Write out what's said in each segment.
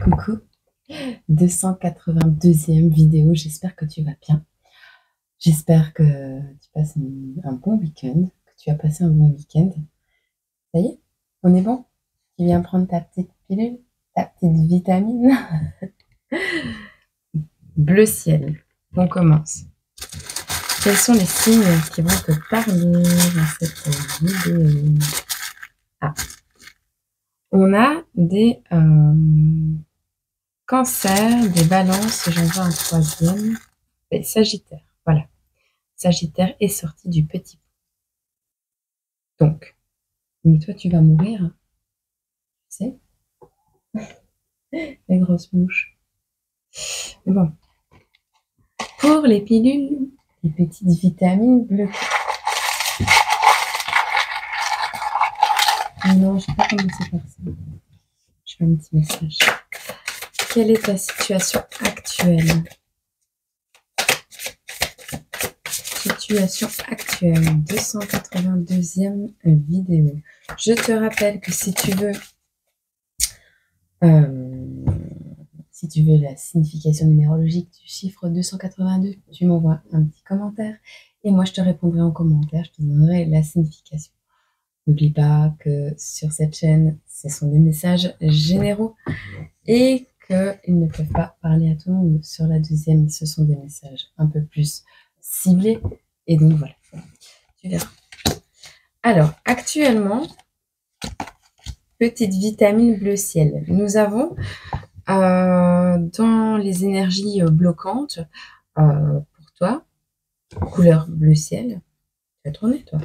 Coucou, 282e vidéo, j'espère que tu vas bien. J'espère que tu passes un bon week-end, que tu as passé un bon week-end. Ça y est, on est bon? Tu viens prendre ta petite pilule, ta petite vitamine? Bleu ciel, on commence. Quels sont les signes qui vont te parler dans cette vidéo? Ah, on a des cancers, des balances, j'en vois un troisième, et sagittaire, voilà. Sagittaire est sorti du petit pot. Donc, mais toi, tu vas mourir, hein, tu sais, les grosses mouches. Mais bon, pour les pilules, les petites vitamines bleues. Non, je ne vais pas commencer par ça. Je fais un petit message. Quelle est ta situation actuelle? Situation actuelle, 282e vidéo. Je te rappelle que si tu veux la signification numérologique du chiffre 282, tu m'envoies un petit commentaire et moi je te répondrai en commentaire, je te donnerai la signification. N'oublie pas que sur cette chaîne, ce sont des messages généraux et qu'ils ne peuvent pas parler à tout le monde. Sur la deuxième, ce sont des messages un peu plus ciblés et donc voilà, tu verras. Alors, actuellement, petite vitamine bleu ciel. Nous avons dans les énergies bloquantes, pour toi, couleur bleu ciel, tu vas tourner toi,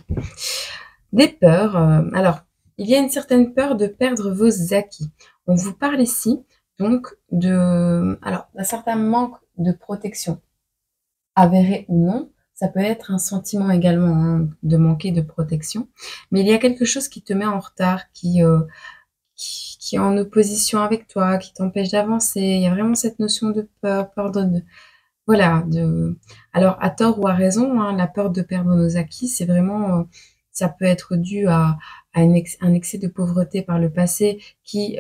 des peurs. Alors, il y a une certaine peur de perdre vos acquis. On vous parle ici donc d'un certain manque de protection, avéré ou non. Ça peut être un sentiment également hein, de manquer de protection, mais il y a quelque chose qui te met en retard, qui est en opposition avec toi, qui t'empêche d'avancer. Il y a vraiment cette notion de peur, voilà, alors à tort ou à raison, hein, la peur de perdre nos acquis, c'est vraiment, ça peut être dû à un excès de pauvreté par le passé qui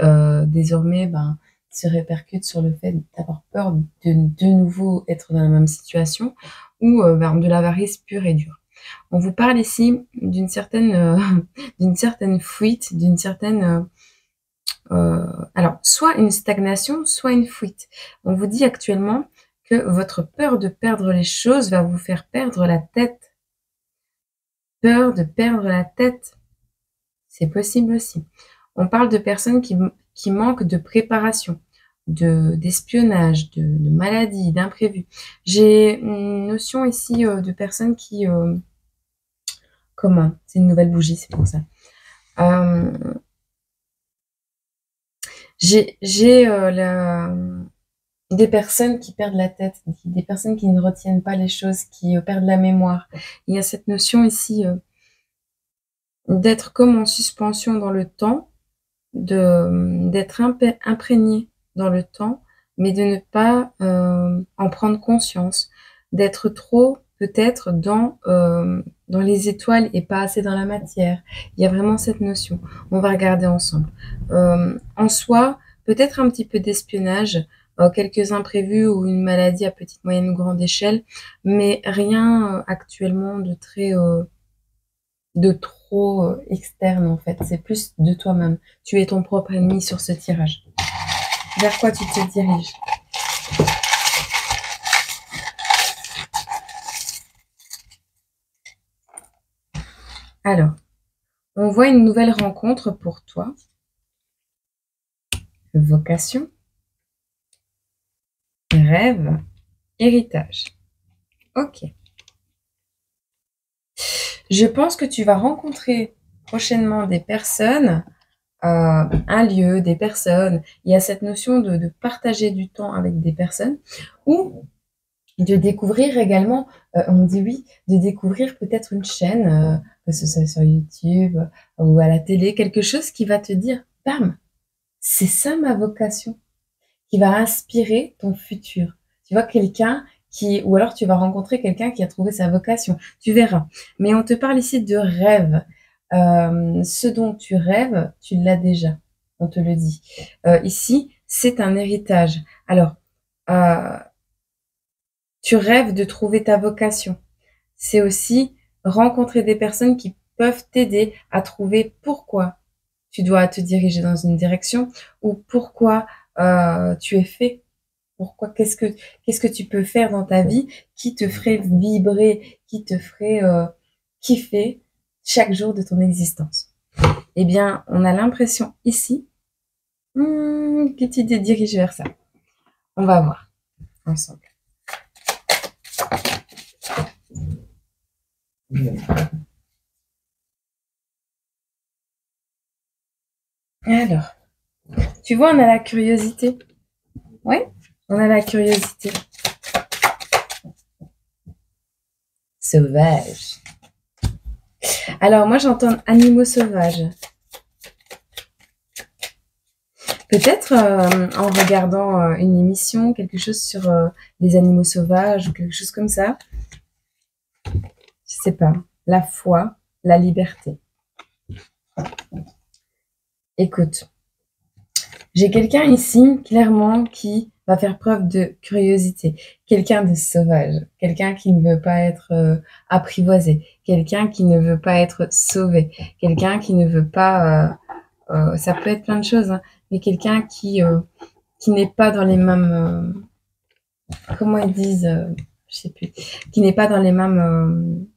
désormais se répercute sur le fait d'avoir peur de nouveau être dans la même situation ou de l'avarice pure et dure. On vous parle ici d'une certaine, d'une certaine fuite, d'une certaine alors, soit une stagnation, soit une fuite. On vous dit actuellement que votre peur de perdre les choses va vous faire perdre la tête. Peur de perdre la tête, c'est possible aussi. On parle de personnes qui manquent de préparation, d'espionnage, de maladie, d'imprévu. J'ai une notion ici de personnes qui... comment? C'est une nouvelle bougie, c'est pour ça. J'ai des personnes qui perdent la tête, des personnes qui ne retiennent pas les choses, qui perdent la mémoire. Il y a cette notion ici d'être comme en suspension dans le temps, d'être imprégné dans le temps, mais de ne pas en prendre conscience, d'être trop peut-être dans les étoiles et pas assez dans la matière. Il y a vraiment cette notion. On va regarder ensemble. En soi, peut-être un petit peu d'espionnage, quelques imprévus ou une maladie à petite, moyenne ou grande échelle, mais rien actuellement de très... de trop externe en fait, c'est plus de toi-même. Tu es ton propre ennemi sur ce tirage. Vers quoi tu te diriges? Alors, on voit une nouvelle rencontre pour toi. Vocation, rêve, héritage. Ok. Je pense que tu vas rencontrer prochainement des personnes, un lieu, des personnes. Il y a cette notion de partager du temps avec des personnes ou de découvrir également, on dit oui, de découvrir peut-être une chaîne, que ce soit sur YouTube ou à la télé, quelque chose qui va te dire, bam, c'est ça ma vocation, qui va inspirer ton futur. Tu vois, quelqu'un ou alors tu vas rencontrer quelqu'un qui a trouvé sa vocation. Tu verras. Mais on te parle ici de rêve. Ce dont tu rêves, tu l'as déjà. On te le dit. Ici, c'est un héritage. Alors, heu, tu rêves de trouver ta vocation. C'est aussi rencontrer des personnes qui peuvent t'aider à trouver pourquoi tu dois te diriger dans une direction ou pourquoi, tu es fait. Pourquoi qu'est-ce que tu peux faire dans ta vie qui te ferait vibrer, qui te ferait, kiffer chaque jour de ton existence? Eh bien, on a l'impression ici, que tu te diriges vers ça. On va voir ensemble. Alors, tu vois, on a la curiosité. Ouais, on a la curiosité. Sauvage. Alors moi, j'entends animaux sauvages. Peut-être en regardant une émission, quelque chose sur les animaux sauvages ou quelque chose comme ça. Je sais pas. La foi, la liberté. Écoute, j'ai quelqu'un ici, clairement, qui va faire preuve de curiosité. Quelqu'un de sauvage. Quelqu'un qui ne veut pas être apprivoisé. Quelqu'un qui ne veut pas être sauvé. Quelqu'un qui ne veut pas... ça peut être plein de choses, hein, mais quelqu'un qui n'est pas dans les mêmes... comment ils disent je sais plus. Qui n'est pas dans les mêmes...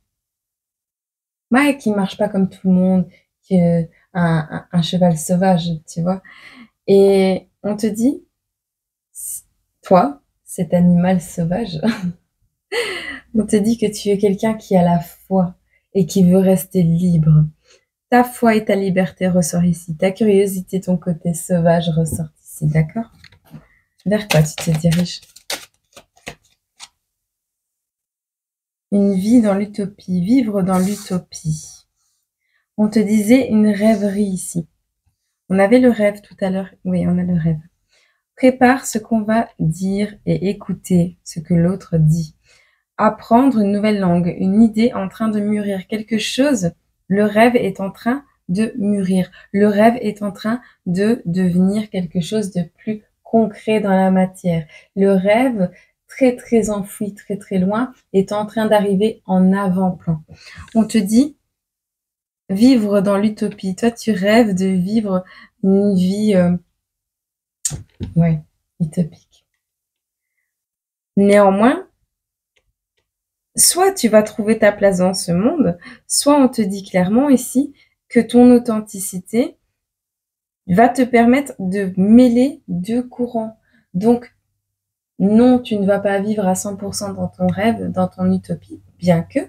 ouais, qui marche pas comme tout le monde. Qui est un cheval sauvage, tu vois. Et on te dit, toi, cet animal sauvage, on te dit que tu es quelqu'un qui a la foi et qui veut rester libre. Ta foi et ta liberté ressortent ici. Ta curiosité, ton côté sauvage ressort ici, d'accord? Vers quoi tu te diriges? Une vie dans l'utopie, vivre dans l'utopie. On te disait une rêverie ici. On avait le rêve tout à l'heure. Oui, on a le rêve. Prépare ce qu'on va dire et écouter ce que l'autre dit. Apprendre une nouvelle langue, une idée en train de mûrir, quelque chose. Le rêve est en train de mûrir. Le rêve est en train de devenir quelque chose de plus concret dans la matière. Le rêve, très très enfoui, très très loin, est en train d'arriver en avant-plan. On te dit, vivre dans l'utopie. Toi, tu rêves de vivre une vie, ouais, utopique. Néanmoins, soit tu vas trouver ta place dans ce monde, soit on te dit clairement ici que ton authenticité va te permettre de mêler deux courants. Donc, non, tu ne vas pas vivre à 100% dans ton rêve, dans ton utopie, bien que,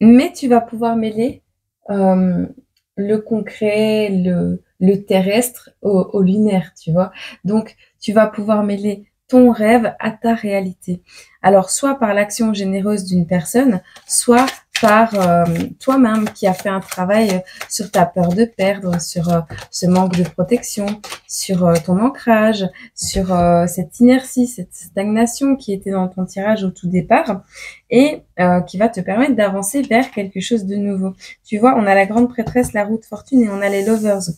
mais tu vas pouvoir mêler le concret, le terrestre au lunaire, tu vois. Donc, tu vas pouvoir mêler ton rêve à ta réalité. Alors, soit par l'action généreuse d'une personne, soit par toi-même qui a fait un travail sur ta peur de perdre, sur ce manque de protection, sur ton ancrage, sur cette inertie, cette stagnation qui était dans ton tirage au tout départ et qui va te permettre d'avancer vers quelque chose de nouveau. Tu vois, on a la grande prêtresse, la roue de fortune et on a les lovers.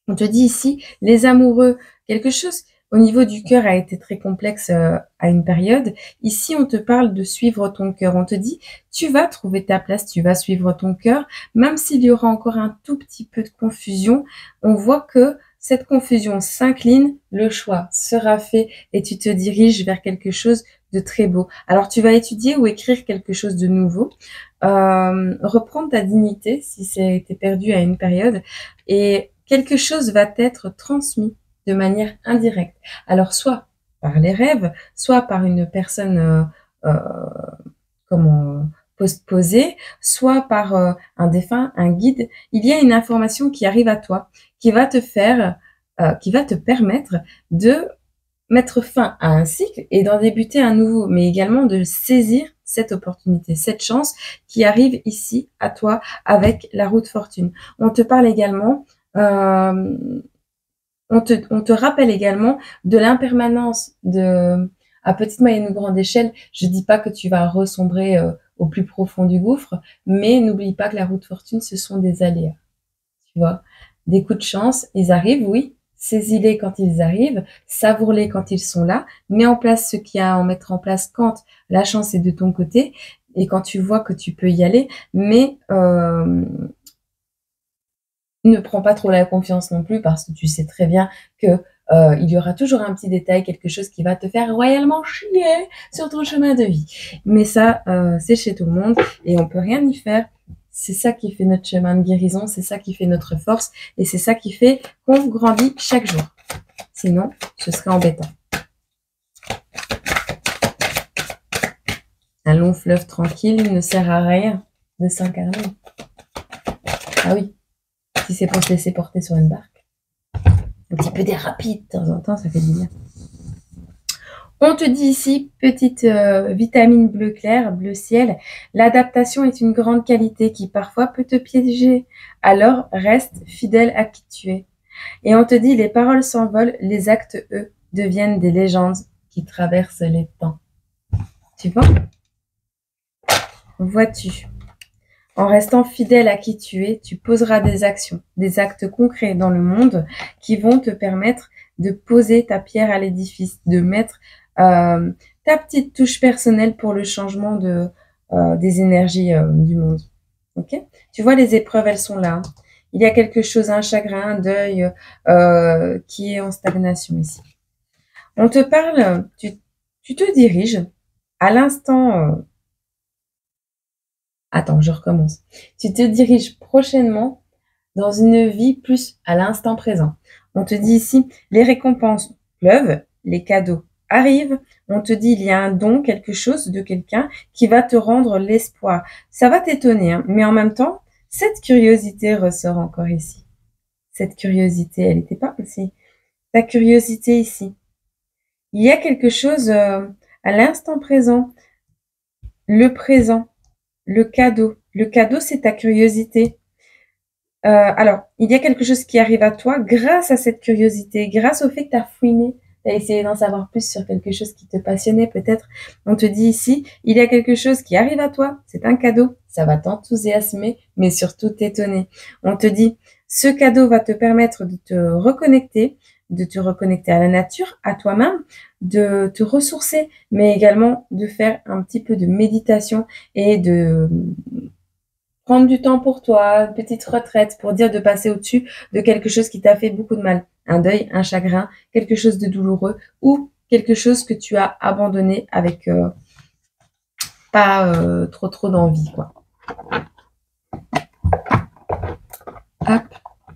On te dit ici, les amoureux, quelque chose au niveau du cœur a été très complexe à une période. Ici, on te parle de suivre ton cœur. On te dit, tu vas trouver ta place, tu vas suivre ton cœur, même s'il y aura encore un tout petit peu de confusion. On voit que cette confusion s'incline, le choix sera fait et tu te diriges vers quelque chose de très beau. Alors, tu vas étudier ou écrire quelque chose de nouveau, reprendre ta dignité si c'était perdu à une période et quelque chose va être transmis de manière indirecte. Alors, soit par les rêves, soit par une personne postposée, soit par un défunt, un guide. Il y a une information qui arrive à toi, qui va te faire, qui va te permettre de mettre fin à un cycle et d'en débuter un nouveau, mais également de saisir cette opportunité, cette chance qui arrive ici à toi avec la roue de fortune. On te parle également on te rappelle également de l'impermanence à petite, moyenne ou grande échelle. Je dis pas que tu vas ressombrer au plus profond du gouffre, mais n'oublie pas que la roue de fortune, ce sont des aléas. Tu vois, des coups de chance, ils arrivent, oui, saisis-les quand ils arrivent, savoure-les quand ils sont là, mets en place ce qu'il y a à en mettre en place quand la chance est de ton côté et quand tu vois que tu peux y aller, mais ne prends pas trop la confiance non plus parce que tu sais très bien que il y aura toujours un petit détail, quelque chose qui va te faire royalement chier sur ton chemin de vie. Mais ça, c'est chez tout le monde et on peut rien y faire. C'est ça qui fait notre chemin de guérison, c'est ça qui fait notre force et c'est ça qui fait qu'on grandit chaque jour. Sinon, ce serait embêtant. Un long fleuve tranquille ne sert à rien de s'incarner. Ah oui, si c'est pour se laisser porter sur une barque. Un petit peu d'air rapide de temps en temps, ça fait du bien. On te dit ici, petite vitamine bleu clair, bleu ciel, l'adaptation est une grande qualité qui parfois peut te piéger. Alors, reste fidèle à qui tu es. Et on te dit, les paroles s'envolent, les actes, eux, deviennent des légendes qui traversent les temps. Tu vois? Vois-tu? En restant fidèle à qui tu es, tu poseras des actions, des actes concrets dans le monde qui vont te permettre de poser ta pierre à l'édifice, de mettre ta petite touche personnelle pour le changement des énergies du monde. Ok? Tu vois, les épreuves, elles sont là. Il y a quelque chose, un chagrin, un deuil qui est en stagnation ici. On te parle, tu te diriges à l'instant... Attends, je recommence. Tu te diriges prochainement dans une vie plus à l'instant présent. On te dit ici, les récompenses pleuvent, les cadeaux arrivent. On te dit, il y a un don, quelque chose de quelqu'un qui va te rendre l'espoir. Ça va t'étonner, hein, mais en même temps, cette curiosité ressort encore ici. Cette curiosité, elle n'était pas ici. Ta curiosité ici. Il y a quelque chose à l'instant présent, le présent. Le cadeau. Le cadeau, c'est ta curiosité. Alors, il y a quelque chose qui arrive à toi grâce à cette curiosité, grâce au fait que tu as fouiné, tu as essayé d'en savoir plus sur quelque chose qui te passionnait peut-être. On te dit ici, il y a quelque chose qui arrive à toi, c'est un cadeau, ça va t'enthousiasmer, mais surtout t'étonner. On te dit, ce cadeau va te permettre de te reconnecter à la nature, à toi-même, de te ressourcer, mais également de faire un petit peu de méditation et de prendre du temps pour toi, une petite retraite pour dire de passer au-dessus de quelque chose qui t'a fait beaucoup de mal. Un deuil, un chagrin, quelque chose de douloureux ou quelque chose que tu as abandonné avec pas trop d'envie, quoi. Hop,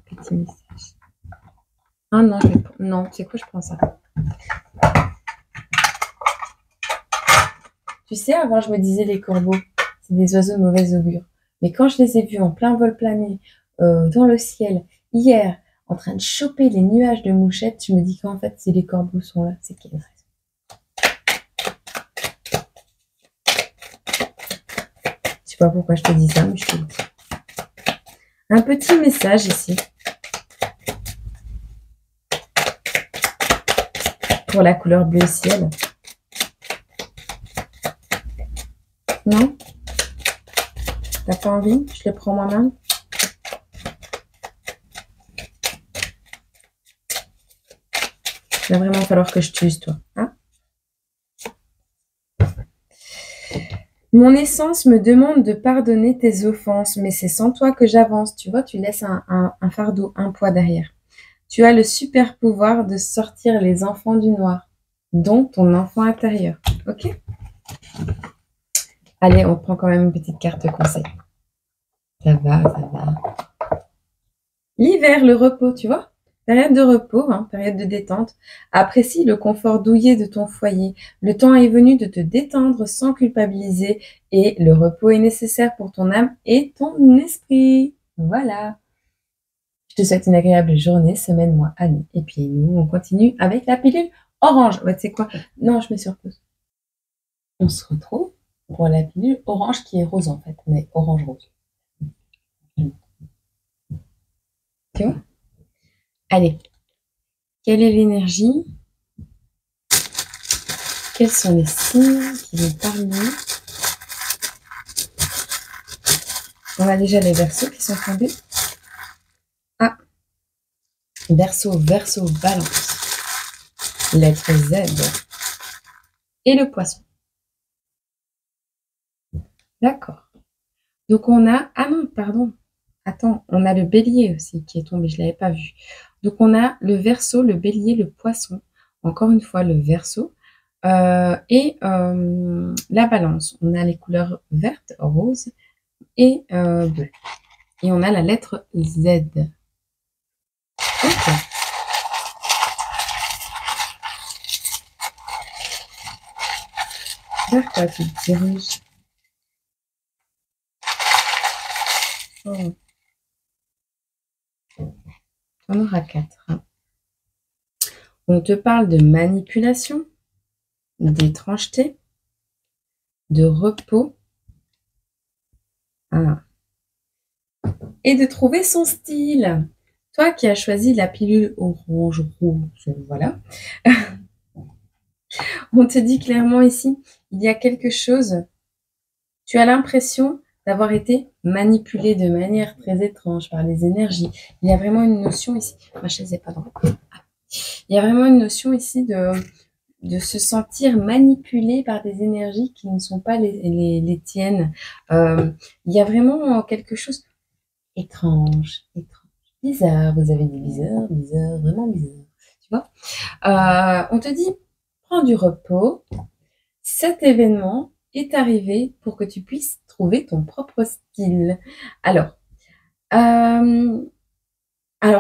petit message. Ah non, non, c'est quoi, je prends ça. Tu sais, avant, je me disais les corbeaux, c'est des oiseaux de mauvaise augure. Mais quand je les ai vus en plein vol plané, dans le ciel, hier, en train de choper les nuages de mouchettes, je me dis qu'en fait, si les corbeaux sont là, c'est qu'il y a une raison. Je sais pas pourquoi je te dis ça, mais je te le dis. Un petit message ici. Pour la couleur bleu ciel. Non? T'as pas envie? Je le prends moi-même. Il va vraiment falloir que je t'use, toi. Hein? Mon essence me demande de pardonner tes offenses, mais c'est sans toi que j'avance. Tu vois, tu laisses un fardeau, un poids derrière. Tu as le super pouvoir de sortir les enfants du noir, dont ton enfant intérieur. Ok? Allez, on prend quand même une petite carte conseil. Ça va, ça va. L'hiver, le repos, tu vois? Période de repos, hein, période de détente. Apprécie le confort douillet de ton foyer. Le temps est venu de te détendre sans culpabiliser et le repos est nécessaire pour ton âme et ton esprit. Voilà. Je te souhaite une agréable journée, semaine, mois, année. Et puis nous, on continue avec la pilule orange. Ouais, tu sais quoi? Non, je mets sur pause. On se retrouve pour la pilule orange qui est rose en fait, mais orange rose. Tu vois? Allez. Quelle est l'énergie? Quels sont les signes qui nous parlent? On a déjà les Verseaux qui sont tombés. Ah. Verseau, Verseau, Balance. Lettre Z. Et le Poisson. D'accord. Donc on a... Ah non, pardon. Attends, on a le Bélier aussi qui est tombé, je ne l'avais pas vu. Donc on a le Verseau, le Bélier, le Poisson. Encore une fois, le Verseau. Et la Balance. On a les couleurs vertes, rose et bleu. Et on a la lettre Z. Ok. Vers quoi tu te diriges? Oh. On aura 4. On te parle de manipulation, d'étrangeté, de repos. Ah. Et de trouver son style. Toi qui as choisi la pilule orange rouge, voilà. On te dit clairement ici, il y a quelque chose. Tu as l'impression d'avoir été manipulé de manière très étrange par les énergies. Il y a vraiment une notion ici. Ma chaise n'est pas droite. Il y a vraiment une notion ici de se sentir manipulé par des énergies qui ne sont pas les tiennes. Il y a vraiment quelque chose étrange, bizarre. Vous avez dit bizarre, vraiment bizarre. Tu vois, on te dit, prends du repos. Cet événement est arrivé pour que tu puisses trouver ton propre style. Alors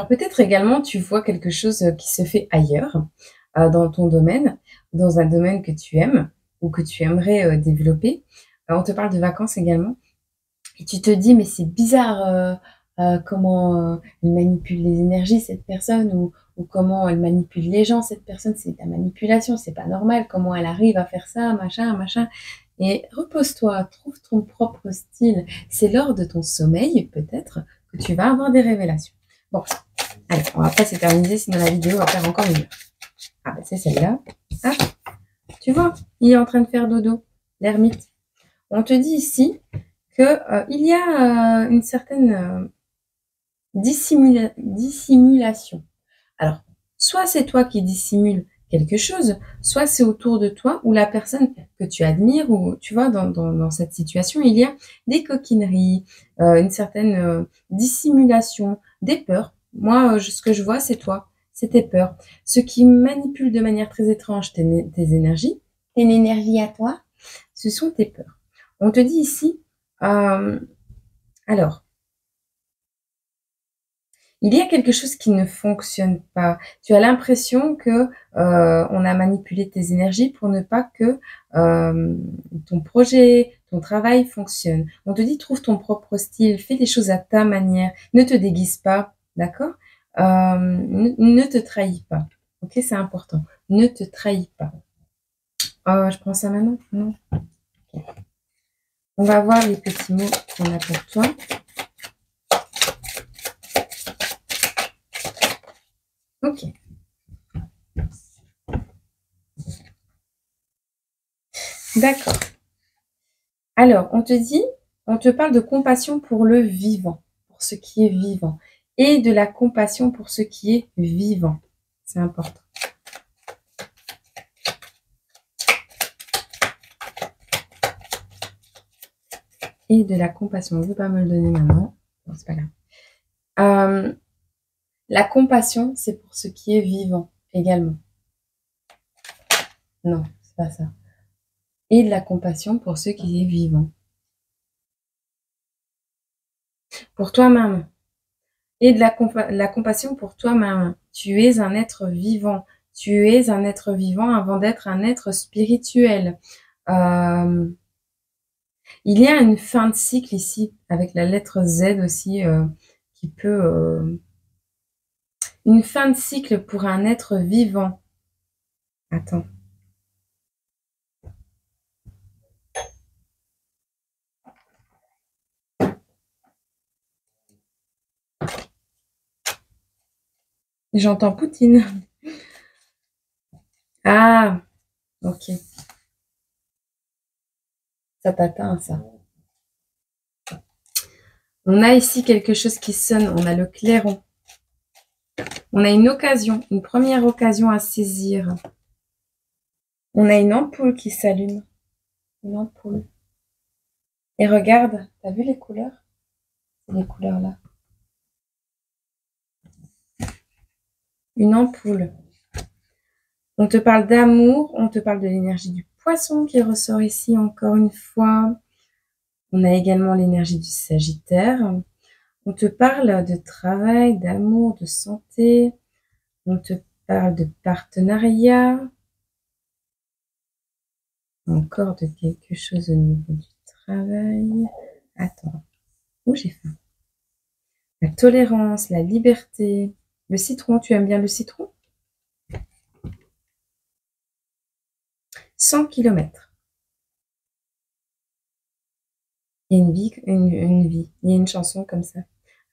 peut-être également tu vois quelque chose qui se fait ailleurs, dans ton domaine, dans un domaine que tu aimes ou que tu aimerais développer. On te parle de vacances également et tu te dis mais c'est bizarre comment elle manipule les énergies cette personne ou comment elle manipule les gens cette personne, c'est de la manipulation, c'est pas normal, comment elle arrive à faire ça, machin. Et repose-toi, trouve ton propre style. C'est lors de ton sommeil peut-être que tu vas avoir des révélations. Bon, allez, on va pas s'éterniser, sinon la vidéo va faire encore une heure. Ah ben c'est celle-là. Ah, tu vois, il est en train de faire dodo, l'ermite. On te dit ici que il y a une certaine dissimulation. Alors, soit c'est toi qui dissimules quelque chose, soit c'est autour de toi ou la personne que tu admires ou tu vois dans cette situation, il y a des coquineries, une certaine dissimulation, des peurs. Moi, ce que je vois, c'est toi, c'est tes peurs. Ce qui manipule de manière très étrange tes énergies, tes énergies à toi, ce sont tes peurs. On te dit ici, alors, il y a quelque chose qui ne fonctionne pas. Tu as l'impression que on a manipulé tes énergies pour ne pas que ton projet, ton travail fonctionne. On te dit trouve ton propre style, fais les choses à ta manière, ne te déguise pas, d'accord? Ne te trahis pas. Ok, c'est important. Ne te trahis pas. Je prends ça maintenant? Non. Okay. On va voir les petits mots qu'on a pour toi. Ok. D'accord. Alors, on te parle de compassion pour le vivant, pour ce qui est vivant, et de la compassion pour ce qui est vivant. C'est important. Et de la compassion. On ne veut pas me le donner maintenant. Non, c'est pas grave. La compassion, c'est pour ce qui est vivant également. Non, c'est pas ça. Et de la compassion pour ce qui est vivant. Pour toi-même. Et de la compassion pour toi-même. Tu es un être vivant. Tu es un être vivant avant d'être un être spirituel. Il y a une fin de cycle ici, avec la lettre Z aussi, qui peut... une fin de cycle pour un être vivant. Attends. J'entends Poutine. Ah, ok. Ça t'atteint, ça. On a ici quelque chose qui sonne. On a le clairon. On a une occasion, une première occasion à saisir. On a une ampoule qui s'allume. Une ampoule. Et regarde, t'as vu les couleurs? C'est les couleurs là. Une ampoule. On te parle d'amour, on te parle de l'énergie du poisson qui ressort ici encore une fois. On a également l'énergie du Sagittaire. On te parle de travail, d'amour, de santé. On te parle de partenariat. Encore de quelque chose au niveau du travail. Attends. Oh, j'ai faim. La tolérance, la liberté. Le citron, tu aimes bien le citron? 100 km. Il y a une vie. Il y a une chanson comme ça.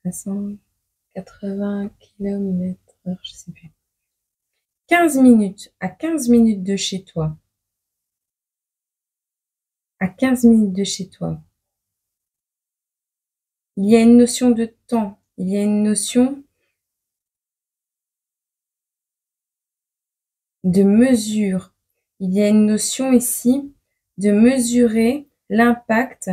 À 180 km/h, je sais plus. 15 minutes. À 15 minutes de chez toi. À 15 minutes de chez toi. Il y a une notion de temps. Il y a une notion de mesure. Il y a une notion ici de mesurer l'impact,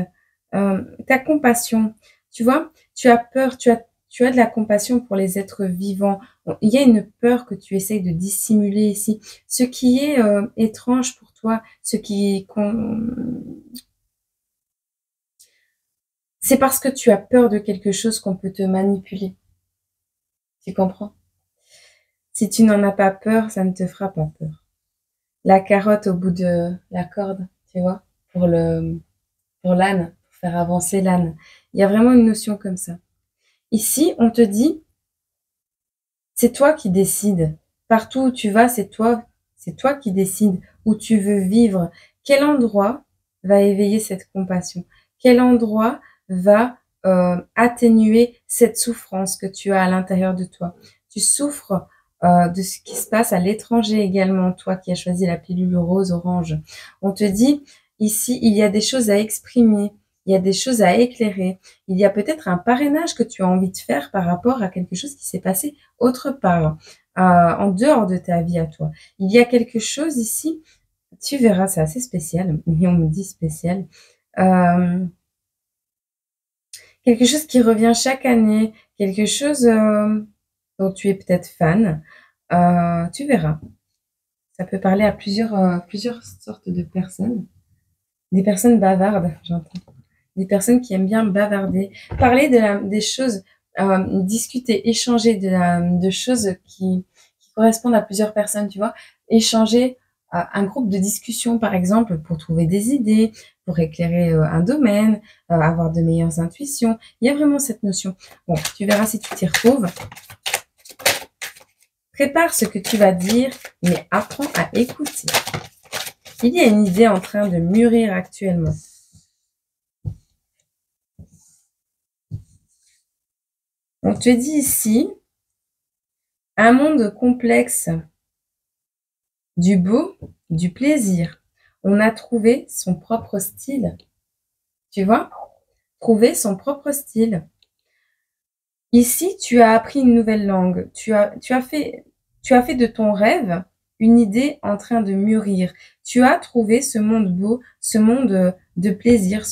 ta compassion. Tu vois, tu as peur, tu as de la compassion pour les êtres vivants. Il y a une peur que tu essayes de dissimuler ici. Ce qui est étrange pour toi, c'est parce que tu as peur de quelque chose qu'on peut te manipuler. Tu comprends? Si tu n'en as pas peur, ça ne te fera pas peur. La carotte au bout de la corde, tu vois, pour l'âne, pour faire avancer l'âne. Il y a vraiment une notion comme ça. Ici, on te dit, c'est toi qui décides. Partout où tu vas, c'est toi qui décides où tu veux vivre. Quel endroit va éveiller cette compassion? Quel endroit va atténuer cette souffrance que tu as à l'intérieur de toi? Tu souffres de ce qui se passe à l'étranger également, toi qui as choisi la pilule rose-orange. On te dit, ici, il y a des choses à exprimer, il y a des choses à éclairer. Il y a peut-être un parrainage que tu as envie de faire par rapport à quelque chose qui s'est passé autre part, en dehors de ta vie à toi. Il y a quelque chose ici, tu verras, c'est assez spécial, et on me dit spécial. Quelque chose qui revient chaque année, quelque chose dont tu es peut-être fan. Tu verras. Ça peut parler à plusieurs sortes de personnes. Des personnes bavardes, j'entends. Des personnes qui aiment bien bavarder, parler des choses, discuter, échanger de choses qui correspondent à plusieurs personnes, tu vois. Échanger un groupe de discussion, par exemple, pour trouver des idées, pour éclairer un domaine, avoir de meilleures intuitions. Il y a vraiment cette notion. Bon, tu verras si tu t'y retrouves. Prépare ce que tu vas dire, mais apprends à écouter. Il y a une idée en train de mûrir actuellement. On te dit ici, un monde complexe, du beau, du plaisir. On a trouvé son propre style. Tu vois? Trouver son propre style. Ici, tu as appris une nouvelle langue. Tu as fait de ton rêve une idée en train de mûrir. Tu as trouvé ce monde beau, ce monde de plaisir,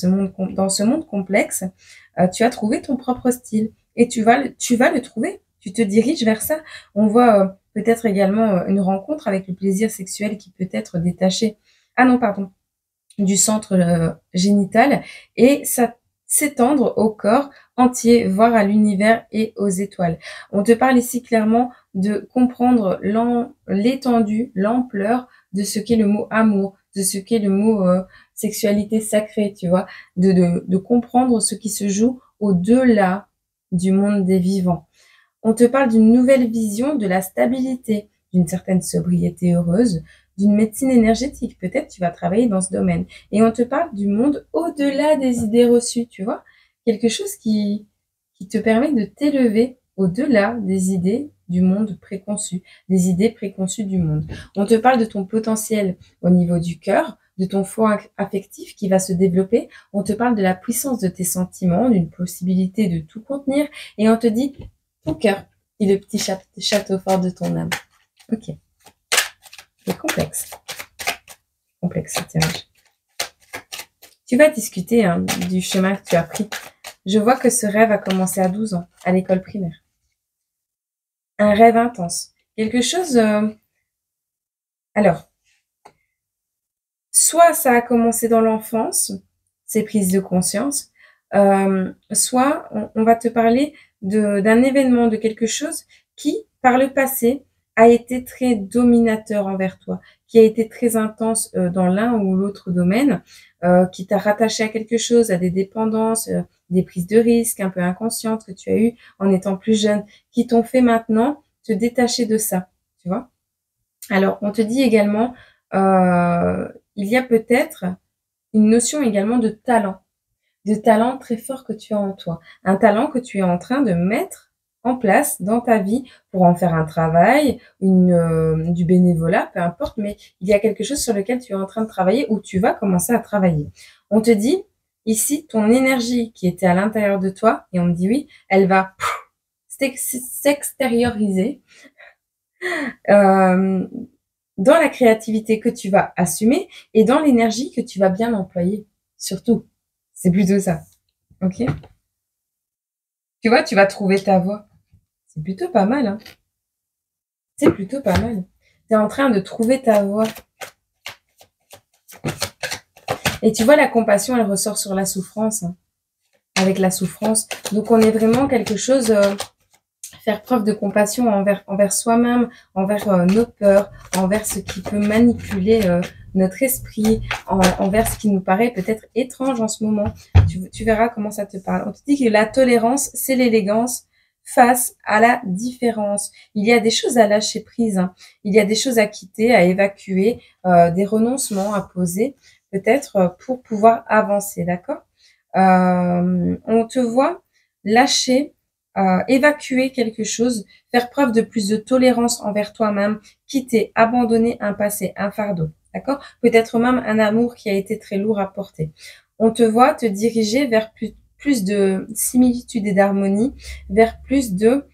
dans ce monde complexe, tu as trouvé ton propre style et tu vas le trouver. Tu te diriges vers ça. On voit peut-être également une rencontre avec le plaisir sexuel qui peut être détaché. Ah non, pardon, du centre génital et ça s'étendre au corps entier, voire à l'univers et aux étoiles. On te parle ici clairement de comprendre l'étendue, l'ampleur de ce qu'est le mot amour, de ce qu'est le mot sexualité sacrée, tu vois, de comprendre ce qui se joue au-delà du monde des vivants. On te parle d'une nouvelle vision de la stabilité, d'une certaine sobriété heureuse, d'une médecine énergétique. Peut-être tu vas travailler dans ce domaine. Et on te parle du monde au-delà des idées reçues, tu vois. Quelque chose qui te permet de t'élever au-delà des idées du monde préconçu, des idées préconçues du monde. On te parle de ton potentiel au niveau du cœur, de ton foie affectif qui va se développer. On te parle de la puissance de tes sentiments, d'une possibilité de tout contenir. Et on te dit ton cœur. Et le petit château fort de ton âme. Ok. C'est complexe. Complexe ce tirage. Tu vas discuter du chemin que tu as pris. Je vois que ce rêve a commencé à 12 ans, à l'école primaire. Un rêve intense. Quelque chose... Alors, soit ça a commencé dans l'enfance, ces prises de conscience, soit on va te parler d'un événement, de quelque chose qui, par le passé, a été très dominateur envers toi, qui a été très intense dans l'un ou l'autre domaine, qui t'a rattaché à quelque chose, à des dépendances, des prises de risques un peu inconscientes que tu as eues en étant plus jeune, qui t'ont fait maintenant te détacher de ça, tu vois. Alors, on te dit également, il y a peut-être une notion également de talent très fort que tu as en toi, un talent que tu es en train de mettre en place dans ta vie pour en faire un travail, du bénévolat, peu importe, mais il y a quelque chose sur lequel tu es en train de travailler ou tu vas commencer à travailler. On te dit, ici, ton énergie qui était à l'intérieur de toi, et on me dit oui, elle va s'extérioriser dans la créativité que tu vas assumer et dans l'énergie que tu vas bien employer. Surtout, c'est plutôt ça. Ok? Tu vois, tu vas trouver ta voie. C'est plutôt pas mal, hein? C'est plutôt pas mal. Tu es en train de trouver ta voie. Et tu vois, la compassion, elle ressort sur la souffrance, hein, avec la souffrance. Donc, on est vraiment quelque chose... faire preuve de compassion envers soi-même, envers nos peurs, envers ce qui peut manipuler notre esprit, envers ce qui nous paraît peut-être étrange en ce moment. Tu verras comment ça te parle. On te dit que la tolérance, c'est l'élégance face à la différence. Il y a des choses à lâcher prise, hein. Il y a des choses à quitter, à évacuer, des renoncements à poser, peut-être pour pouvoir avancer, d'accord? On te voit lâcher, évacuer quelque chose, faire preuve de plus de tolérance envers toi-même, quitter, abandonner un passé, un fardeau, d'accord? Peut-être même un amour qui a été très lourd à porter. On te voit te diriger vers plus de similitude et d'harmonie, vers plus de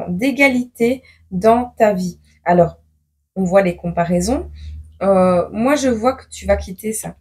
d'égalité dans ta vie. Alors, on voit les comparaisons. Moi, je vois que tu vas quitter ça.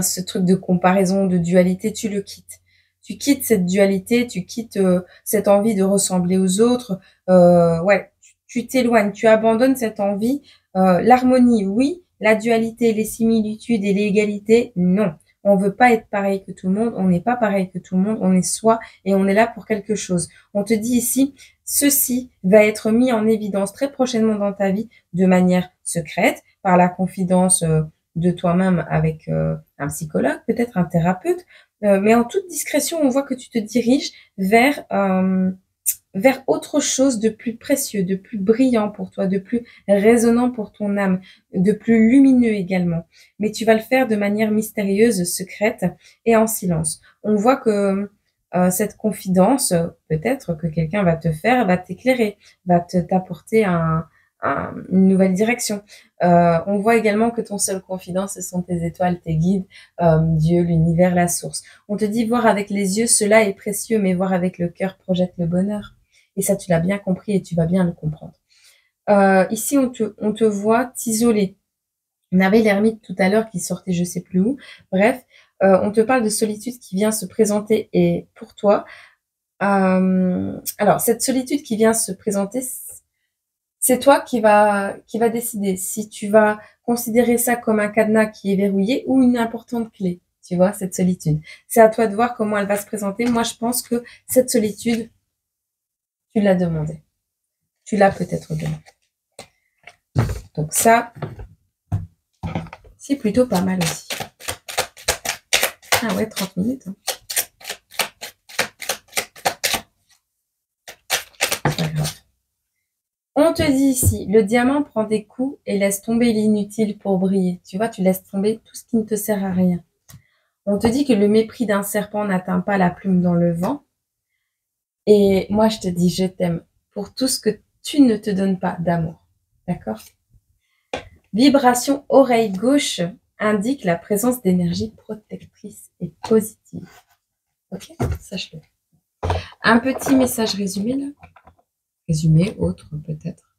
Ce truc de comparaison, de dualité, tu le quittes. Tu quittes cette dualité, tu quittes cette envie de ressembler aux autres. Ouais, tu t'éloignes, tu abandonnes cette envie. L'harmonie, oui. La dualité, les similitudes et l'égalité, non. On veut pas être pareil que tout le monde. On n'est pas pareil que tout le monde. On est soi et on est là pour quelque chose. On te dit ici, ceci va être mis en évidence très prochainement dans ta vie de manière secrète par la confidence de toi-même avec un psychologue, peut-être un thérapeute, mais en toute discrétion, on voit que tu te diriges vers autre chose de plus précieux, de plus brillant pour toi, de plus résonnant pour ton âme, de plus lumineux également. Mais tu vas le faire de manière mystérieuse, secrète et en silence. On voit que cette confidence, peut-être que quelqu'un va te faire, va t'éclairer, va t'apporter une nouvelle direction. On voit également que ton seul confident, ce sont tes étoiles, tes guides, Dieu, l'univers, la source. On te dit voir avec les yeux, cela est précieux, mais voir avec le cœur projette le bonheur. Et ça, tu l'as bien compris et tu vas bien le comprendre. Ici, on te voit t'isoler. On avait l'ermite tout à l'heure qui sortait je sais plus où. Bref, on te parle de solitude qui vient se présenter et pour toi. Alors, cette solitude qui vient se présenter, c'est toi qui va décider si tu vas considérer ça comme un cadenas qui est verrouillé ou une importante clé. Tu vois, cette solitude. C'est à toi de voir comment elle va se présenter. Moi, je pense que cette solitude, tu l'as demandé. Tu l'as peut-être demandé. Donc ça, c'est plutôt pas mal aussi. Ah ouais, 30 minutes. Hein. C'est pas grave. On te dit ici, le diamant prend des coups et laisse tomber l'inutile pour briller. Tu vois, tu laisses tomber tout ce qui ne te sert à rien. On te dit que le mépris d'un serpent n'atteint pas la plume dans le vent. Et moi, je te dis, je t'aime pour tout ce que tu ne te donnes pas d'amour. D'accord? Vibration oreille gauche indique la présence d'énergie protectrice et positive. Ok? Sache-le. Un petit message résumé là. Résumé, autre peut-être.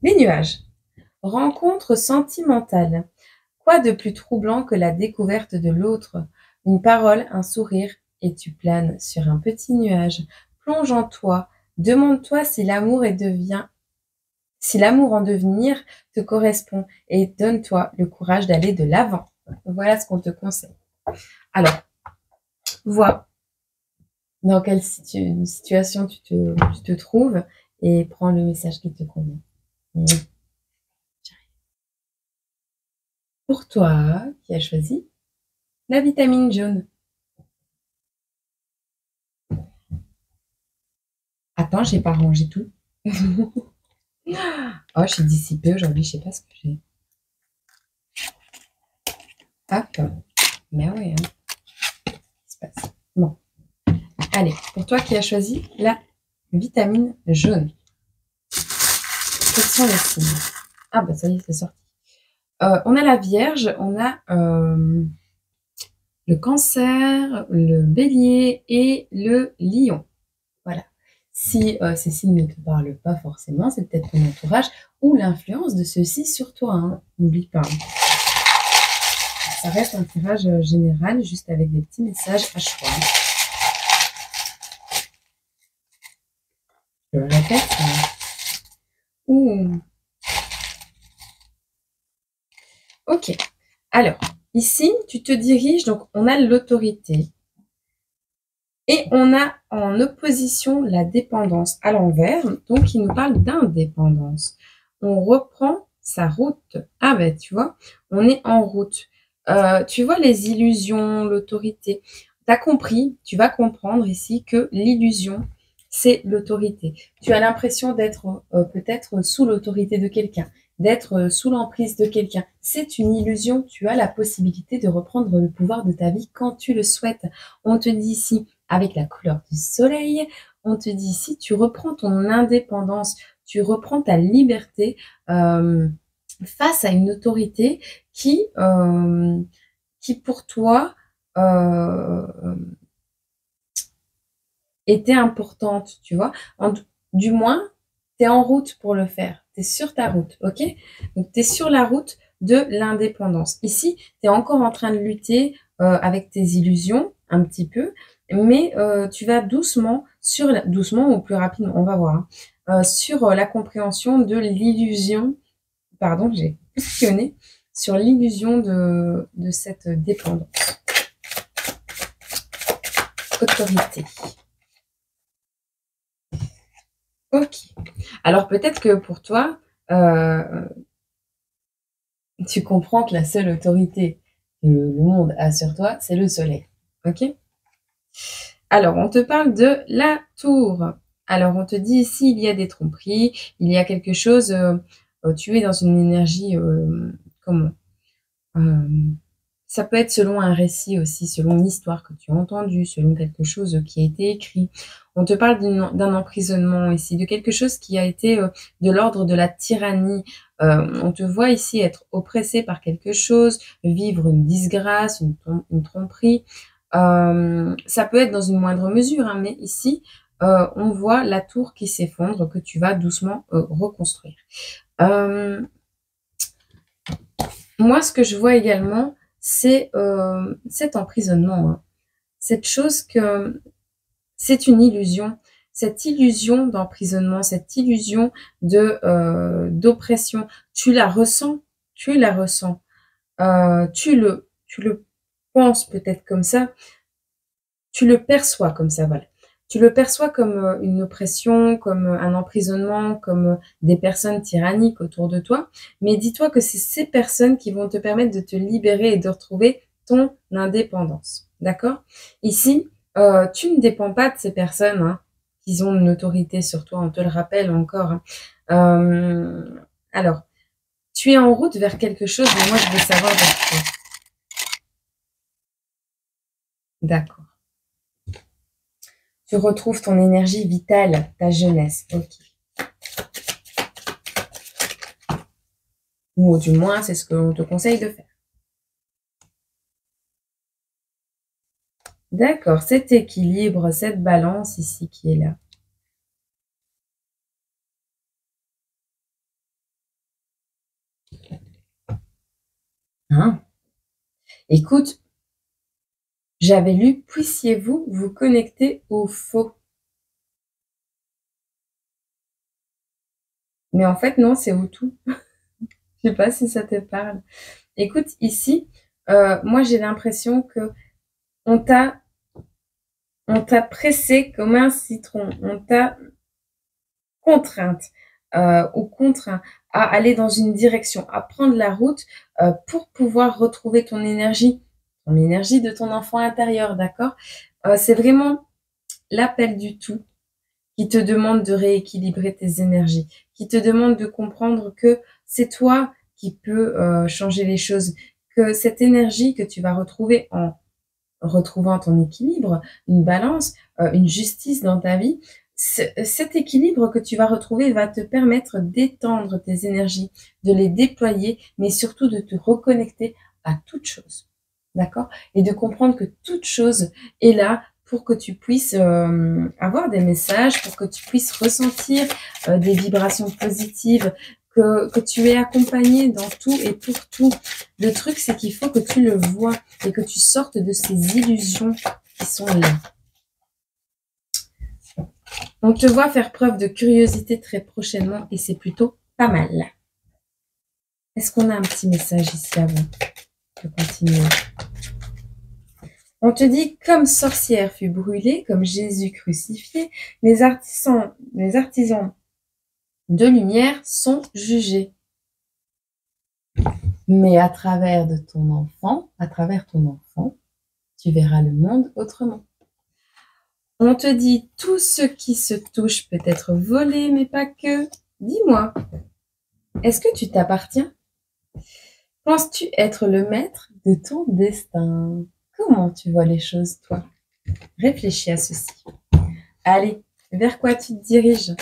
Les nuages. Rencontre sentimentale. Quoi de plus troublant que la découverte de l'autre? Une parole, un sourire, et tu planes sur un petit nuage. Plonge en toi, demande-toi si l'amour en devenir te correspond, et donne-toi le courage d'aller de l'avant. Voilà ce qu'on te conseille. Alors, vois dans quelle situation tu te trouves et prends le message qui te convient. Pour toi, qui as choisi la vitamine jaune. Attends, j'ai pas rangé tout. Oh, je suis dissipée aujourd'hui, je sais pas ce que j'ai. Hop. Mais oui, hein. Qu'est-ce qui se passe? Bon. Allez, pour toi qui as choisi la vitamine jaune. Quels sont les signes? Ah bah ça y est, c'est sorti. On a la Vierge, on a le Cancer, le Bélier et le Lion. Voilà. Si ces signes ne te parlent pas forcément, c'est peut-être ton entourage ou l'influence de ceux-ci sur toi. Hein. N'oublie pas. Ça reste un tirage général, juste avec des petits messages à choix. Je le répète. Ouh. Ok. Alors, ici, tu te diriges, donc on a l'autorité. Et on a en opposition la dépendance à l'envers, donc il nous parle d'indépendance. On reprend sa route. Ah ben, tu vois, on est en route. Tu vois les illusions, l'autorité. Tu as compris, tu vas comprendre ici que l'illusion, c'est l'autorité. Tu as l'impression d'être peut-être sous l'autorité de quelqu'un, d'être sous l'emprise de quelqu'un. C'est une illusion. Tu as la possibilité de reprendre le pouvoir de ta vie quand tu le souhaites. On te dit ici, avec la couleur du soleil, on te dit ici, tu reprends ton indépendance, tu reprends ta liberté face à une autorité qui pour toi était importante, tu vois. Du moins, tu es en route pour le faire. Tu es sur ta route, ok? Donc, tu es sur la route de l'indépendance. Ici, tu es encore en train de lutter avec tes illusions, un petit peu, mais tu vas doucement, doucement ou plus rapidement, on va voir, hein, sur la compréhension de l'illusion, pardon, j'ai questionné, sur l'illusion de cette dépendance. Autorité. Ok. Alors peut-être que pour toi, tu comprends que la seule autorité que le monde a sur toi, c'est le soleil. Ok? Alors, on te parle de la tour. Alors, on te dit ici, il y a des tromperies, il y a quelque chose, tu es dans une énergie, comment? Ça peut être selon un récit aussi, selon une histoire que tu as entendue, selon quelque chose qui a été écrit. On te parle d'un emprisonnement ici, de quelque chose qui a été de l'ordre de la tyrannie. On te voit ici être oppressé par quelque chose, vivre une disgrâce, une tromperie. Ça peut être dans une moindre mesure, hein, mais ici, on voit la tour qui s'effondre, que tu vas doucement reconstruire. Moi, ce que je vois également, c'est cet emprisonnement, hein. Cette chose que c'est une illusion, cette illusion d'emprisonnement, cette illusion d'oppression. Tu la ressens, tu la ressens. Tu le penses peut-être comme ça, tu le perçois comme ça, voilà. Tu le perçois comme une oppression, comme un emprisonnement, comme des personnes tyranniques autour de toi. Mais dis-toi que c'est ces personnes qui vont te permettre de te libérer et de retrouver ton indépendance. D'accord? Ici, tu ne dépends pas de ces personnes hein, qui ont une autorité sur toi, on te le rappelle encore. Hein. Alors, tu es en route vers quelque chose, mais moi je veux savoir vers quoi. D'accord. Tu retrouves ton énergie vitale, ta jeunesse. Ok. Ou du moins, c'est ce qu'on te conseille de faire. D'accord, cet équilibre, cette balance ici qui est là. Hein? Écoute, j'avais lu: «Puissiez-vous vous connecter au faux?» mais en fait non, c'est au tout. Je sais pas si ça te parle? Écoute, ici, moi j'ai l'impression que on t'a on t'a pressé comme un citron, on t'a contrainte, ou contraint à aller dans une direction, à prendre la route, pour pouvoir retrouver ton énergie de ton enfant intérieur, d'accord? C'est vraiment l'appel du tout qui te demande de rééquilibrer tes énergies, qui te demande de comprendre que c'est toi qui peux, changer les choses, que cette énergie que tu vas retrouver en retrouvant ton équilibre, une balance, une justice dans ta vie, cet équilibre que tu vas retrouver va te permettre d'étendre tes énergies, de les déployer, mais surtout de te reconnecter à toute chose. D'accord? Et de comprendre que toute chose est là pour que tu puisses avoir des messages, pour que tu puisses ressentir des vibrations positives, que tu es accompagné dans tout et pour tout. Le truc, c'est qu'il faut que tu le vois et que tu sortes de ces illusions qui sont là. On te voit faire preuve de curiosité très prochainement et c'est plutôt pas mal. Est-ce qu'on a un petit message ici avant de continuer? On te dit: comme sorcière fut brûlée, comme Jésus crucifié, les artisans de lumière sont jugés. Mais à travers ton enfant, tu verras le monde autrement. On te dit: tout ce qui se touche peut être volé, mais pas que. Dis-moi, est-ce que tu t'appartiens? Penses-tu être le maître de ton destin? Comment tu vois les choses, toi? Réfléchis à ceci. Allez, vers quoi tu te diriges?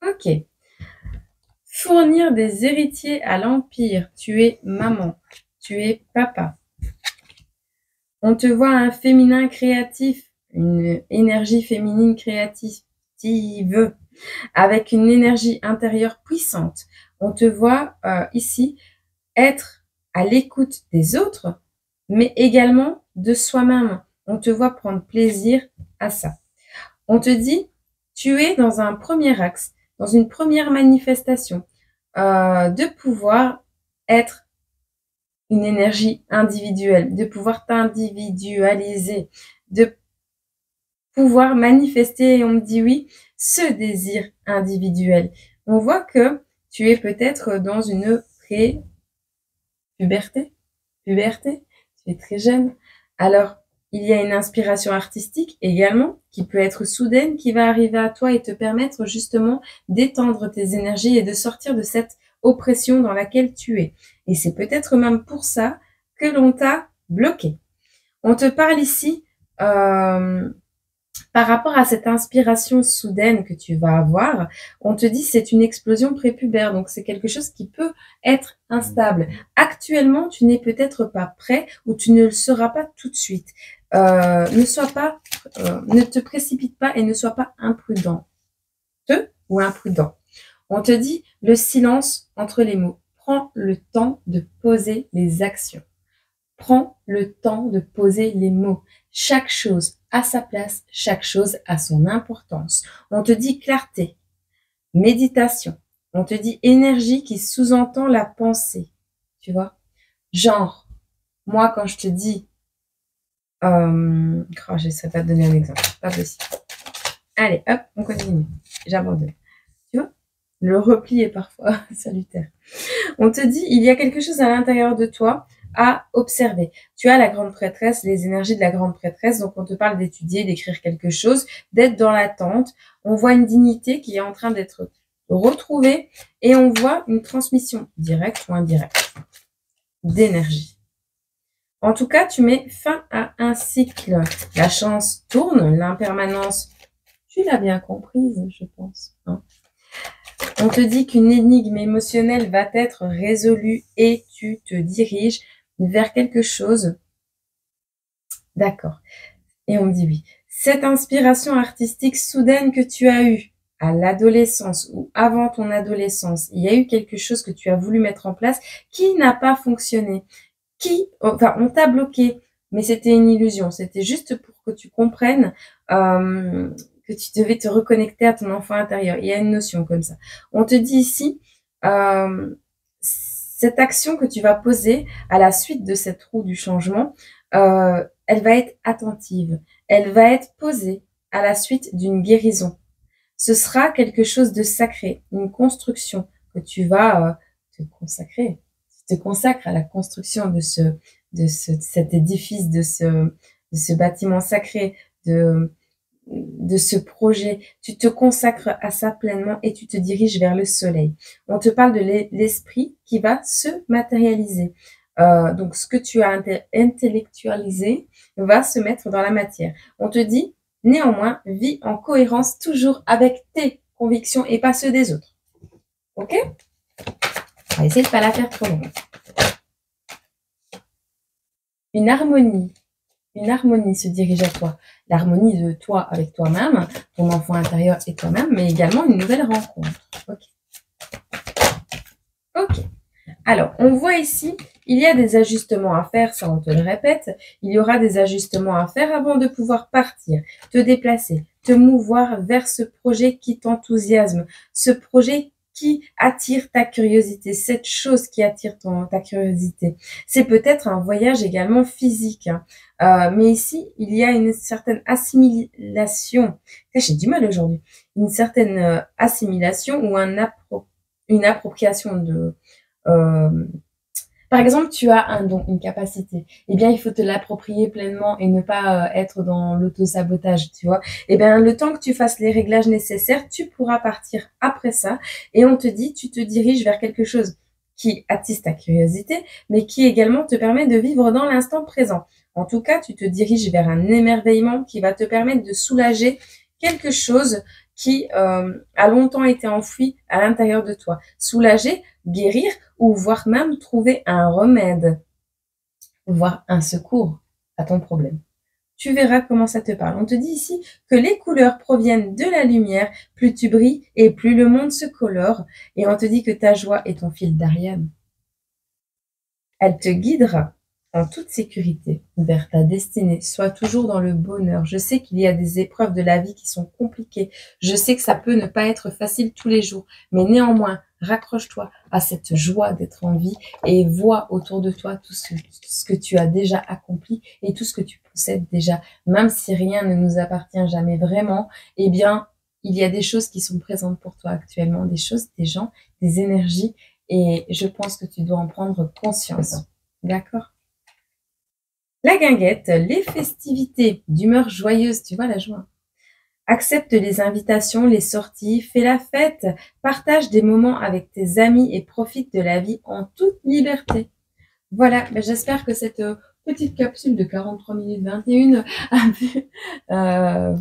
Ok. Fournir des héritiers à l'Empire. Tu es maman. Tu es papa. On te voit un féminin créatif, une énergie féminine créative, avec une énergie intérieure puissante. On te voit ici être à l'écoute des autres, mais également de soi-même. On te voit prendre plaisir à ça. On te dit, tu es dans un premier axe, dans une première manifestation, de pouvoir être une énergie individuelle, de pouvoir t'individualiser, de pouvoir manifester, et on me dit oui, ce désir individuel. On voit que tu es peut-être dans une puberté, tu es très jeune. Alors, il y a une inspiration artistique également qui peut être soudaine, qui va arriver à toi et te permettre justement d'étendre tes énergies et de sortir de cette oppression dans laquelle tu es. Et c'est peut-être même pour ça que l'on t'a bloqué. On te parle ici par rapport à cette inspiration soudaine que tu vas avoir, on te dit c'est une explosion prépubère, donc c'est quelque chose qui peut être instable. Actuellement, tu n'es peut-être pas prêt ou tu ne le seras pas tout de suite. Ne te précipite pas et ne sois pas imprudent ou imprudent. On te dit le silence entre les mots. Prends le temps de poser les actions. Prends le temps de poser les mots. Chaque chose a sa place, chaque chose a son importance. On te dit clarté, méditation. On te dit énergie qui sous-entend la pensée. Tu vois? Genre, moi quand je te dis... je ne sais pas te donner un exemple. Pas possible. Allez, hop, on continue. J'abandonne. Tu vois? Le repli est parfois salutaire. On te dit, il y a quelque chose à l'intérieur de toi à observer. Tu as la grande prêtresse, les énergies de la grande prêtresse, donc on te parle d'étudier, d'écrire quelque chose, d'être dans l'attente. On voit une dignité qui est en train d'être retrouvée et on voit une transmission directe ou indirecte d'énergie. En tout cas, tu mets fin à un cycle. La chance tourne, l'impermanence, tu l'as bien comprise, je pense. Hein. On te dit qu'une énigme émotionnelle va être résolue et tu te diriges vers quelque chose D'accord. Et on me dit oui. Cette inspiration artistique soudaine que tu as eue à l'adolescence ou avant ton adolescence, il y a eu quelque chose que tu as voulu mettre en place qui n'a pas fonctionné, enfin, on t'a bloqué, mais c'était une illusion. C'était juste pour que tu comprennes que tu devais te reconnecter à ton enfant intérieur. Il y a une notion comme ça. On te dit ici, cette action que tu vas poser à la suite de cette roue du changement, elle va être attentive. Elle va être posée à la suite d'une guérison. Ce sera quelque chose de sacré, une construction que tu vas te consacrer. Tu te consacres à la construction de cet édifice, de ce bâtiment sacré, de ce projet. Tu te consacres à ça pleinement et tu te diriges vers le soleil. On te parle de l'esprit qui va se matérialiser. Donc, ce que tu as intellectualisé va se mettre dans la matière. On te dit, néanmoins, vis en cohérence toujours avec tes convictions et pas ceux des autres. Ok? On va essayer de ne pas la faire trop longue. Une harmonie se dirige à toi. L'harmonie de toi avec toi-même, ton enfant intérieur et toi-même, mais également une nouvelle rencontre. Ok. Ok. Alors, on voit ici, il y a des ajustements à faire, ça on te le répète. Il y aura des ajustements à faire avant de pouvoir partir, te déplacer, te mouvoir vers ce projet qui t'enthousiasme, ce projet qui attire ta curiosité, cette chose qui attire ta curiosité. C'est peut-être un voyage également physique, hein. Mais ici, il y a une certaine assimilation. J'ai du mal aujourd'hui. Une certaine assimilation ou une appropriation de... par exemple, tu as un don, une capacité. Eh bien, il faut te l'approprier pleinement et ne pas être dans l'auto-sabotage, tu vois. Eh bien, le temps que tu fasses les réglages nécessaires, tu pourras partir après ça. Et on te dit, tu te diriges vers quelque chose qui attise ta curiosité, mais qui également te permet de vivre dans l'instant présent. En tout cas, tu te diriges vers un émerveillement qui va te permettre de soulager quelque chose qui a longtemps été enfoui à l'intérieur de toi. Soulager, guérir ou voire même trouver un remède, voire un secours à ton problème. Tu verras comment ça te parle. On te dit ici que les couleurs proviennent de la lumière, plus tu brilles et plus le monde se colore. Et on te dit que ta joie est ton fil d'Ariane. Elle te guidera en toute sécurité vers ta destinée. Sois toujours dans le bonheur. Je sais qu'il y a des épreuves de la vie qui sont compliquées. Je sais que ça peut ne pas être facile tous les jours. Mais néanmoins, raccroche-toi à cette joie d'être en vie et vois autour de toi tout ce que tu as déjà accompli et tout ce que tu possèdes déjà. Même si rien ne nous appartient jamais vraiment, eh bien, il y a des choses qui sont présentes pour toi actuellement, des choses, des gens, des énergies. Et je pense que tu dois en prendre conscience. D'accord? La guinguette, les festivités d'humeur joyeuse, tu vois la joie. Accepte les invitations, les sorties, fais la fête, partage des moments avec tes amis et profite de la vie en toute liberté. Voilà, j'espère que cette petite capsule de 43 minutes 21 a pu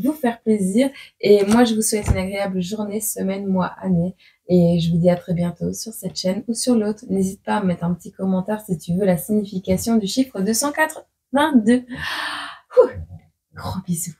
vous faire plaisir. Et moi, je vous souhaite une agréable journée, semaine, mois, année. Et je vous dis à très bientôt sur cette chaîne ou sur l'autre. N'hésite pas à me mettre un petit commentaire si tu veux la signification du chiffre 282. Ouh, gros bisous.